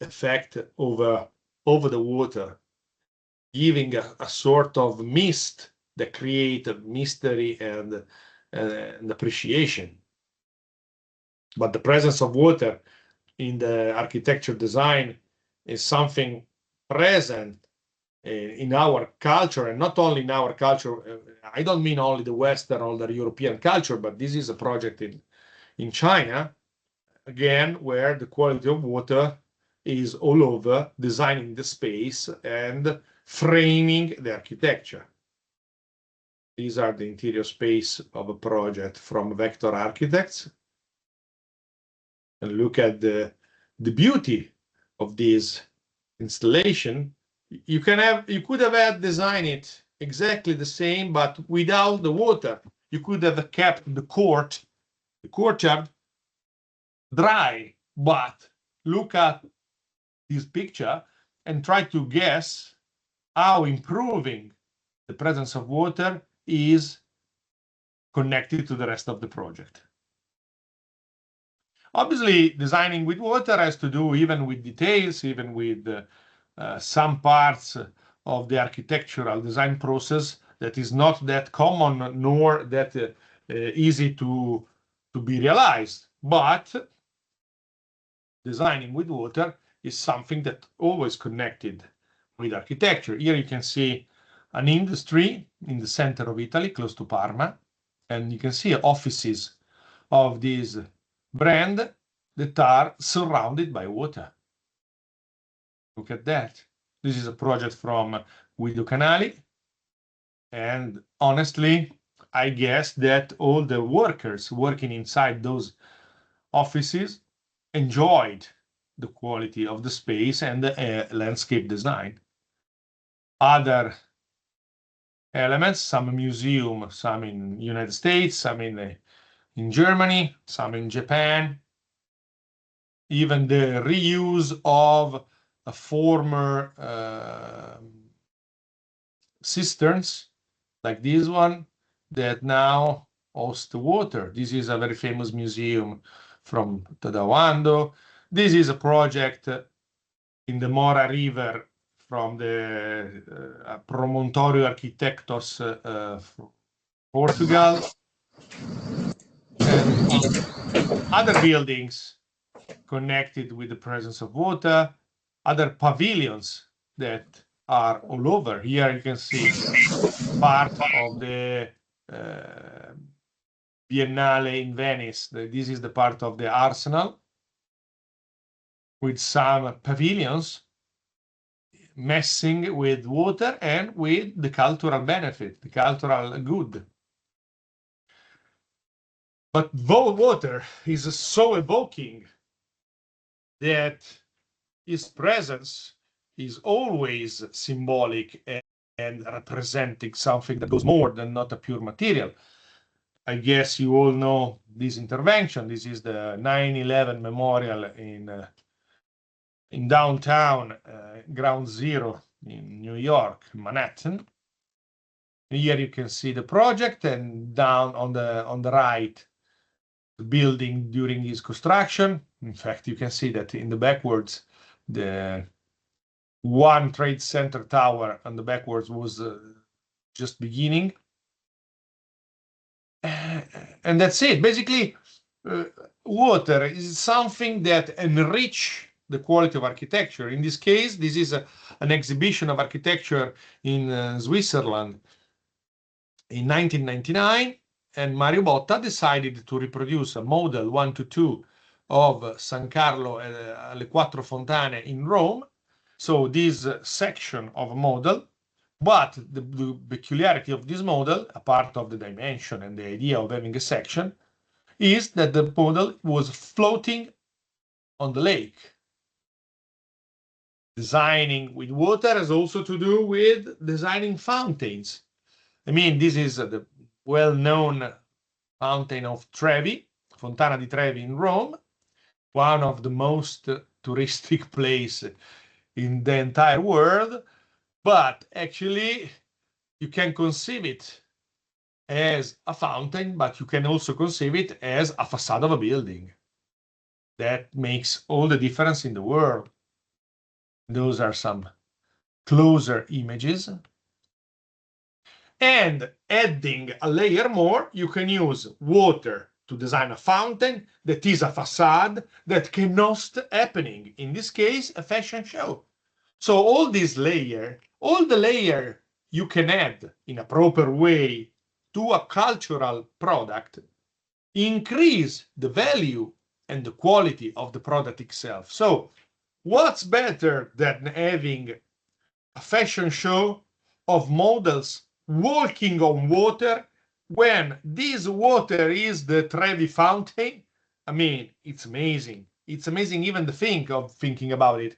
effect over the water, giving a sort of mist that creates mystery and appreciation. But the presence of water in the architecture design is something present in our culture, and not only in our culture. I don't mean only the Western or the European culture, but this is a project in China, again, where the quality of water is all over, designing the space and framing the architecture. These are the interior space of a project from Vector Architects. And look at the beauty of this installation. You could have had designed it exactly the same, but without the water. You could have kept the courtyard dry, but look at this picture and try to guess how improving the presence of water is connected to the rest of the project. Obviously, designing with water has to do even with details, even with some parts of the architectural design process that is not that common nor that easy to be realized. But designing with water is something that always connected with architecture. Here you can see an industry in the center of Italy, close to Parma, and you can see offices of this brand that are surrounded by water. Look at that. This is a project from Guido Canali. And honestly, I guess that all the workers working inside those offices enjoyed the quality of the space and the landscape design. Other elements, some museum, some in United States, some in Germany, some in Japan. Even the reuse of a former cisterns like this one that now host the water. This is a very famous museum from Tadawando. This is a project in the Mora River from the Promontorio Arquitectos Portugal. And other buildings connected with the presence of water, other pavilions that are all over. Here you can see part of the Biennale in Venice. This is the part of the Arsenal with some pavilions messing with water and with the cultural benefit, the cultural good. But water is so evoking that its presence is always symbolic and representing something that goes more than not a pure material. I guess you all know this intervention. This is the 9/11 memorial in downtown Ground Zero in New York, Manhattan. Here you can see the project, and down on the right, the building during its construction. In fact, you can see that in the backwards, the One Trade Center tower on the backwards was just beginning. And that's it. Basically, water is something that enrich the quality of architecture. In this case, this is an exhibition of architecture in Switzerland in 1999, and Mario Botta decided to reproduce a model 1:2 of San Carlo alle Quattro Fontane in Rome. So this section of a model, but the peculiarity of this model, apart of the dimension and the idea of having a section, is that the model was floating on the lake. Designing with water has also to do with designing fountains. I mean, this is the well-known fountain of Trevi, Fontana di Trevi in Rome, one of the most touristic places in the entire world. But actually, you can conceive it as a fountain, but you can also conceive it as a facade of a building. That makes all the difference in the world. Those are some closer images. And adding a layer more, you can use water to design a fountain that is a facade that can host happening. In this case, a fashion show. So all the layer you can add in a proper way to a cultural product, increase the value and the quality of the product itself. So what's better than having a fashion show of models walking on water when this water is the Trevi fountain. I mean, it's amazing. It's amazing even to think of thinking about it.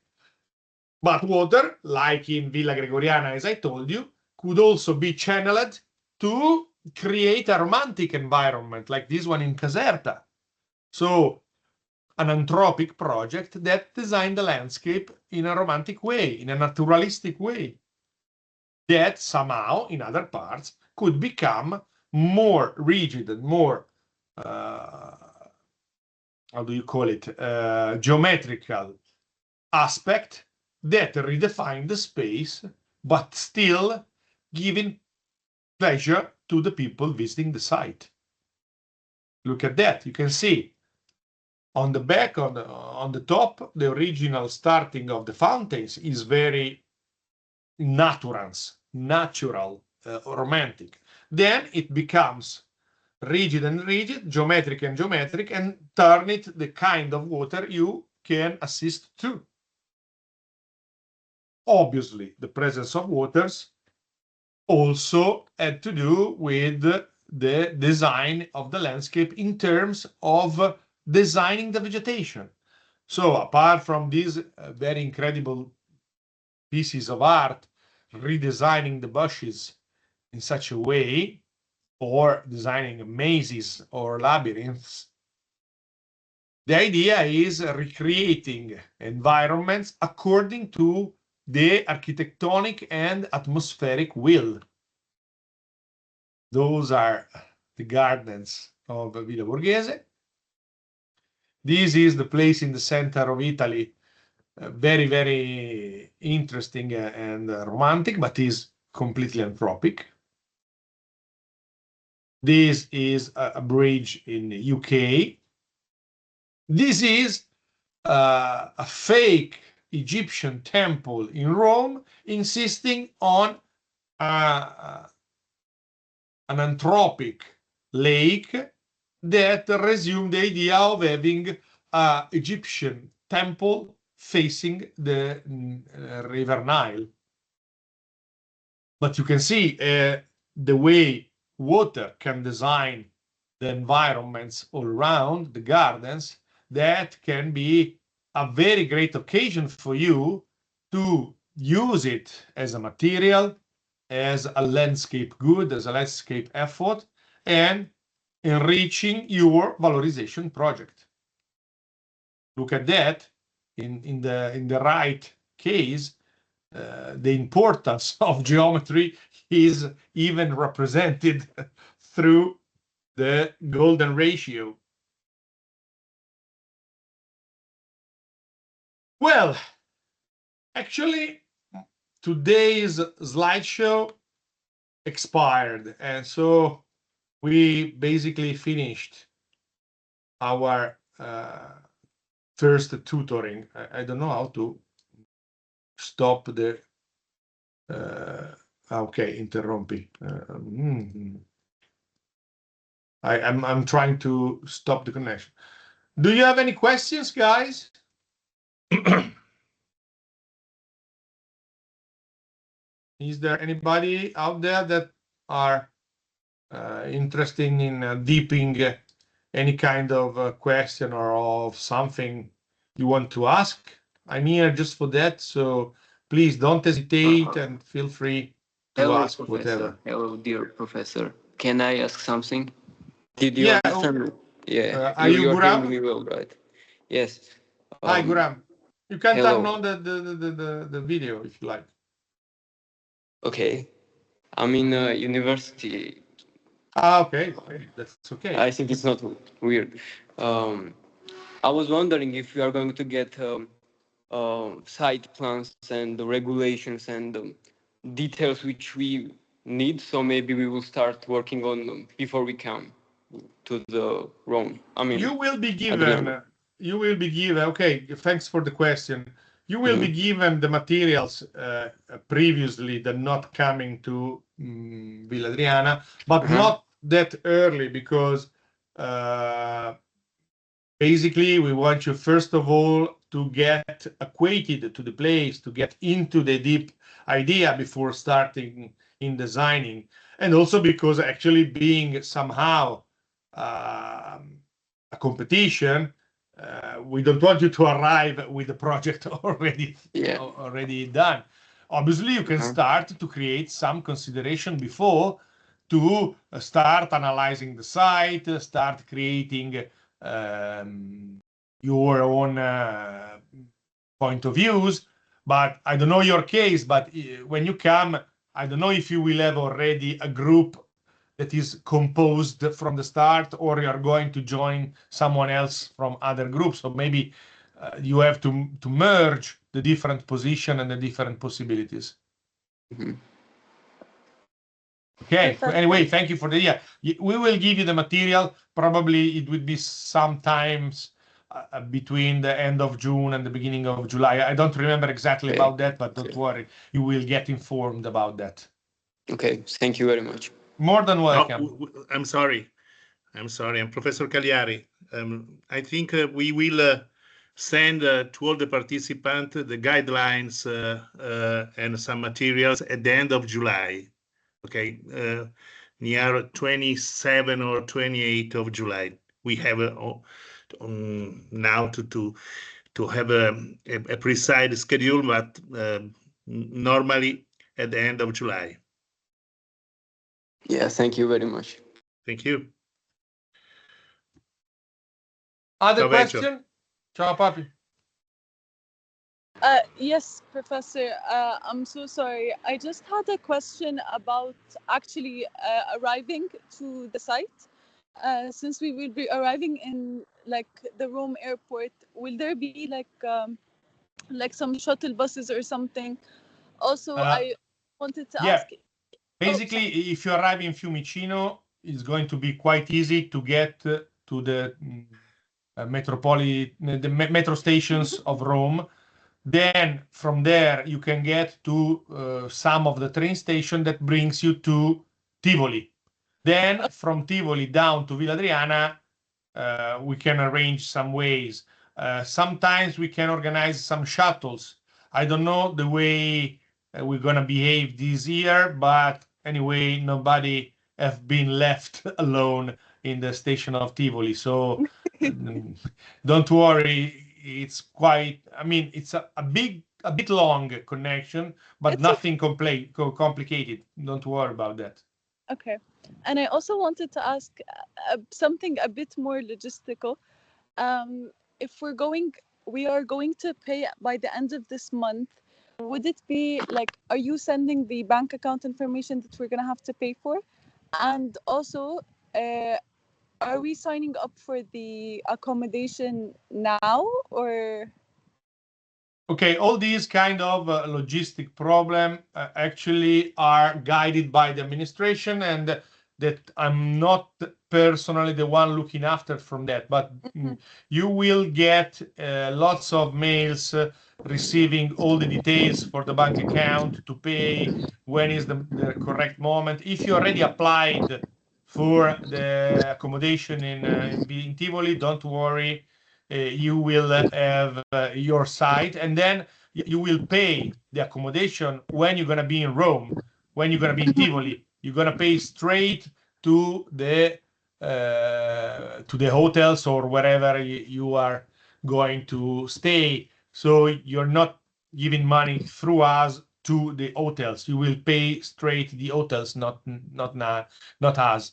But water, like in Villa Gregoriana, as I told you, could also be channeled to create a romantic environment like this one in Caserta. So an anthropic project that designed the landscape in a romantic way, in a naturalistic way, that somehow in other parts could become more rigid and more, how do you call it, geometrical aspect that redefine the space, but still giving pleasure to the people visiting the site. Look at that. You can see on the back, on the top, the original starting of the fountains is very natural, romantic. Then it becomes rigid and rigid, geometric and geometric, and turn it the kind of water you can assist to. Obviously, the presence of waters also had to do with the design of the landscape in terms of designing the vegetation. So apart from these very incredible pieces of art, redesigning the bushes in such a way, or designing mazes or labyrinths, the idea is recreating environments according to the architectonic and atmospheric will. Those are the gardens of Villa Borghese. This is the place in the center of Italy, very, very interesting and romantic, but is completely anthropic. This is a bridge in the UK. This is a fake Egyptian temple in Rome, insisting on an anthropic lake that resumed the idea of having an Egyptian temple facing the River Nile. But you can see the way water can design the environments all around, the gardens, that can be a very great occasion for you to use it as a material, as a landscape good, as a landscape effort, and enriching your valorization project. Look at that. In the right case, the importance of geometry is even represented through the golden ratio. Well, actually, today's slideshow expired, and so we basically finished our first tutoring. I don't know how to stop the okay, interrompi. I'm trying to stop the connection. Do you have any questions, guys? Is there anybody out there that are interested in deeping any kind of question or of something you want to ask? I'm here just for that, so please don't hesitate and feel free to ask whatever. Hello, dear professor. Can I ask something? Did you Yeah. understand? Yeah. Are you You're hearing Guram? me well, right? Yes. Hi, Guram. You can hello. turn on the video if you like. Okay. I'm in university. Okay. That's okay. I think it's not weird. I was wondering if we are going to get site plans and the regulations and details which we need. So maybe we will start working on them before we come to the Rome. I mean, you will be given. Okay, thanks for the question. You will be given the materials previously that not coming to Villa Adriana, but not that early, because basically we want you first of all to get acquainted to the place, to get into the deep idea before starting in designing, and also because actually being somehow a competition, we don't want you to arrive with the project already done. Obviously, you can start to create some consideration before to start analyzing the site, start creating your own point of views. But I don't know your case, but when you come, I don't know if you will have already a group that is composed from the start, or you are going to join someone else from other groups. So maybe you have to merge the different position and the different possibilities. Okay. Anyway, thank you for the idea. We will give you the material. Probably it would be sometimes between the end of June and the beginning of July. I don't remember exactly about that, but don't worry. You will get informed about that. Okay. Thank you very much. More than welcome. I'm sorry. I'm Professor Cagliari. I think we will send to all the participants the guidelines and some materials at the end of July. Okay, near 27 or 28 of July. We have now to have a precise schedule, but normally at the end of July. Yeah, thank you very much. Thank you. Other question? Ciao, Papi. Yes, Professor, I'm so sorry. I just had a question about actually arriving to the site. Since we will be arriving in like the Rome airport, will there be like some shuttle buses or something? Also, I wanted to ask. Basically, if you arrive in Fiumicino, it's going to be quite easy to get to the metro stations of Rome. Then from there, you can get to some of the train station that brings you to Tivoli. Then from Tivoli down to Villa Adriana, we can arrange some ways. Sometimes we can organize some shuttles. I don't know the way we're going to behave this year, but anyway, nobody have been left alone in the station of Tivoli. So don't worry. It's quite, I mean, it's a bit long connection, but it's nothing complicated. Don't worry about that. Okay. And I also wanted to ask something a bit more logistical. If we are going to pay by the end of this month, would it be like, are you sending the bank account information that we're going to have to pay for? And also, are we signing up for the accommodation now or? Okay, all these kind of logistic problem actually are guided by the administration, and that I'm not personally the one looking after from that, but you will get lots of mails receiving all the details for the bank account to pay, when is the correct moment. If you already applied for the accommodation in Tivoli, don't worry. You will have your site, and then you will pay the accommodation when you're going to be in Rome, when you're going to be in Tivoli. You're going to pay straight to the hotels or wherever you are going to stay. So you're not giving money through us to the hotels. You will pay straight the hotels, not us.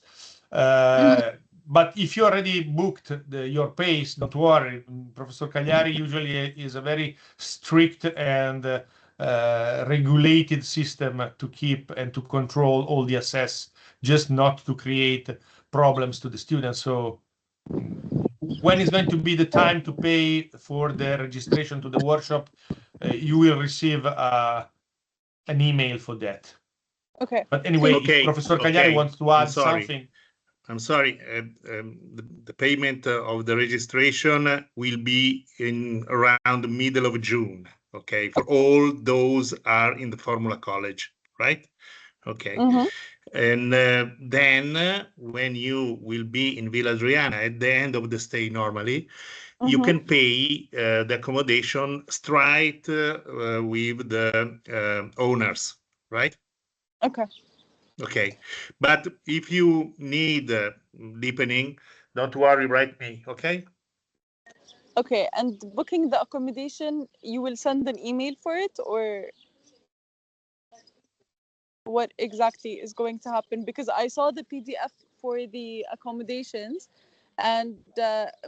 But if you already booked your pace, don't worry. Professor Cagliari usually is a very strict and regulated system to keep and to control all the access, just not to create problems to the students. So when is going to be the time to pay for the registration to the workshop, you will receive an email for that. Okay. But anyway, if Professor Cagliari wants to add something. I'm sorry, the payment of the registration will be in around the middle of June, okay, for all those are in the Formula College, right? Okay. And then when you will be in Villa Adriana at the end of the stay normally, you can pay the accommodation straight with the owners, right? Okay. Okay, but if you need deepening, don't worry, write me. Okay. Okay, and booking the accommodation, you will send an email for it, or what exactly is going to happen? Because I saw the PDF for the accommodations, and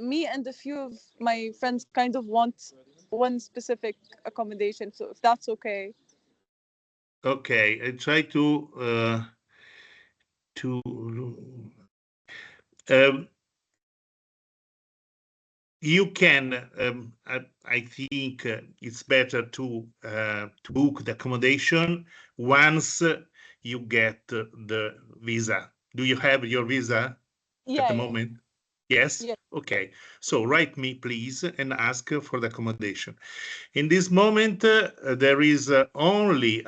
me and a few of my friends kind of want one specific accommodation. So if that's okay. Okay, I try to um, you can. I think it's better to book the accommodation once you get the visa. Do you have your visa at Yeah, the yeah, moment? Yes. yeah. Okay. So write me, please, and ask for the accommodation. In this moment, there is only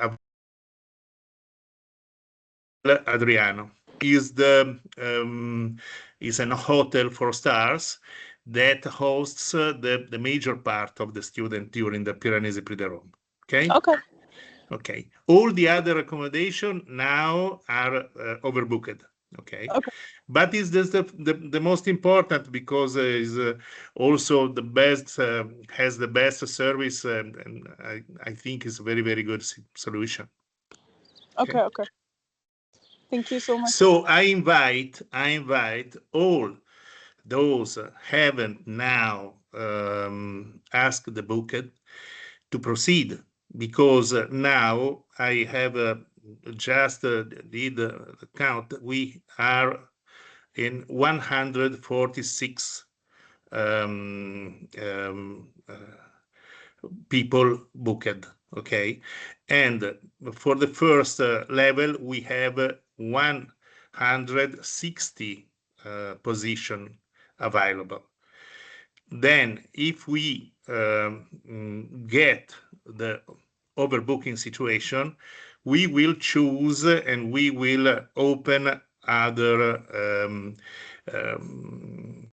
Adriano. Is an hotel 4 stars that hosts the major part of the student during the Piranesi Pride-Rome. Okay. Okay. Okay. All the other accommodation now are overbooked. Okay. Okay. But is this the most important because is also the best has the best service and I think is a very very good solution. Okay. Okay. Thank you so much. So I invite all those haven't now asked the booked to proceed because now I have just did the count. We are in 146 people booked. Okay, and for the first level we have 160 position available. Then if we get the overbooking situation, we will choose and we will open other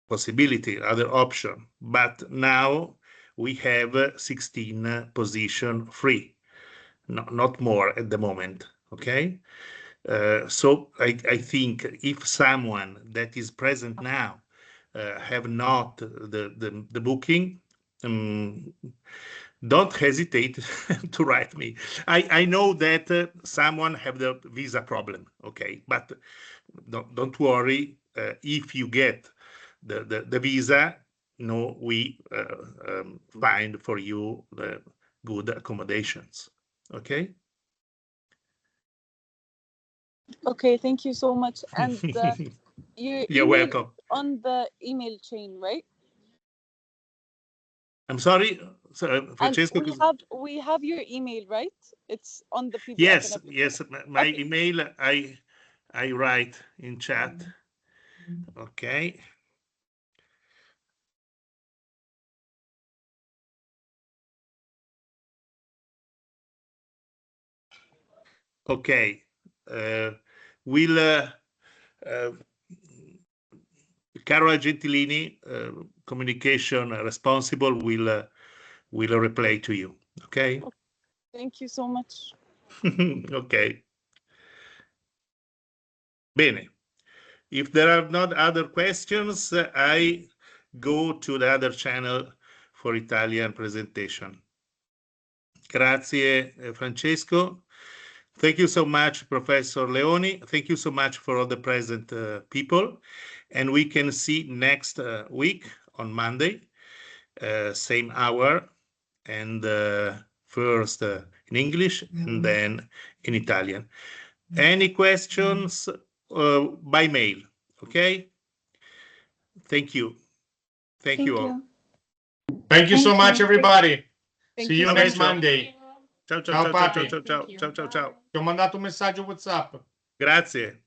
possibility, other option. But now we have 16 position free, not more at the moment. Okay. So I think if someone that is present now have not the booking, don't hesitate to write me. I know that someone have the visa problem, okay, but don't worry. If you get the visa, no, we find for you the good accommodations. Okay. Okay. Thank you so much. And your You're email welcome. on the email chain, right? I'm sorry, And Francesco. we have your email, right? It's on the PDF and Yes, everything. yes. My Okay. email I write in chat. Okay. Okay. Will Carola Gentilini, communication responsible, will reply to you. Okay. Thank you so much. Okay. Bene. If there are not other questions, I go to the other channel for Italian presentation. Grazie, Francesco. Thank you so much, Professor Leoni. Thank you so much for all the present people. And we can see next week on Monday, same hour, and first in English and then in Italian. Any questions by mail? Okay. Thank you. Thank you all. Thank you so much, everybody. Thank See you you so next much. Monday. Ciao, ciao, Ciao, ciao, ciao, papi. ciao, ciao, ciao, ciao, ciao. Ti ho mandato un messaggio WhatsApp. Grazie.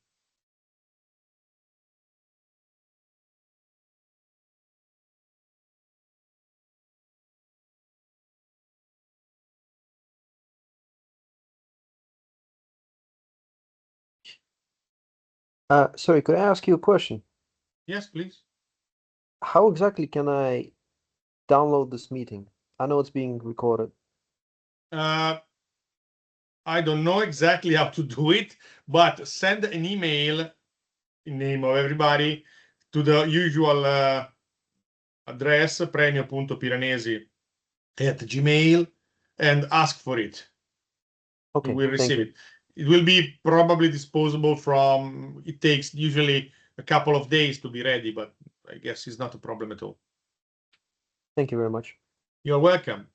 Sorry, could I ask you a question? Yes, please. How exactly can I download this meeting? I know it's being recorded. I'll I don't know exactly how to do it, but send an email in name of everybody to the usual address premio.piranesi@gmail and ask for it. Okay, You will thank receive you. it. It will be probably disposable from, it takes usually a couple of days to be ready, but I guess it's not a problem at all. Thank you very much. You're welcome.